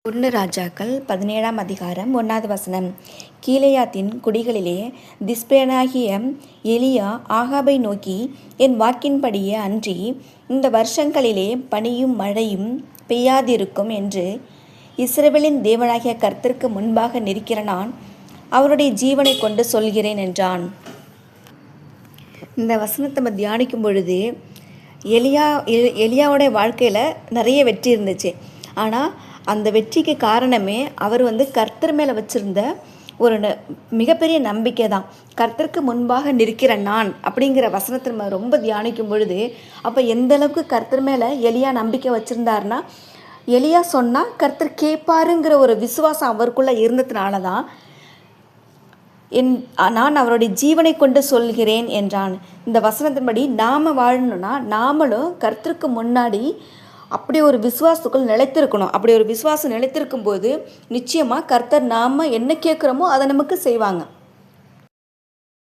ஒன்று ராஜாக்கள் 17ஆம் அதிகாரம் 1வது வசனம். கீலேயாத்தின் குடிகளிலே திஸ்பேனாகிய எலியா ஆகாபை நோக்கி, என் வாக்கின்படியே அன்றி இந்த வருஷங்களிலே பனியும் மழையும் பெய்யாதிருக்கும் என்று இஸ்ரவேலின் தேவனாகிய கர்த்தருக்கு முன்பாக நிற்கிற நான் அவருடைய ஜீவனை கொண்டு சொல்கிறேன் என்றான். இந்த வசனத்தை நம்ம தியானிக்கும் பொழுது எலியாவுடைய வாழ்க்கையில் நிறைய வெற்றி இருந்துச்சு. ஆனால் அந்த வெற்றிக்கு காரணமே அவர் கர்த்தர் மேலே வச்சுருந்த ஒரு மிகப்பெரிய நம்பிக்கை தான். கர்த்தருக்கு முன்பாக நிற்கிற நான் அப்படிங்கிற வசனத்தை நம்ம ரொம்ப தியானிக்கும் பொழுது, அப்போ எந்த அளவுக்கு கர்த்தர் மேலே எலியா நம்பிக்கை வச்சுருந்தாருன்னா, எலியா சொன்னால் கர்த்தர் கேட்பாருங்கிற ஒரு விசுவாசம் அவருக்குள்ளே இருந்ததுனால தான் நான் அவருடைய ஜீவனை கொண்டு சொல்கிறேன் என்றான். இந்த வசனத்தின்படி நாம் வாழணும்னா நாமளும் கர்த்தருக்கு முன்னாடி அப்படி ஒரு விசுவாசத்துக்குள் நிலைத்திருக்கணும். அப்படி ஒரு விசுவாசம் நிலைத்திருக்கும் போது நிச்சயமாக கர்த்தர் நாம் என்ன கேட்குறோமோ அதை நமக்கு செய்வாங்க.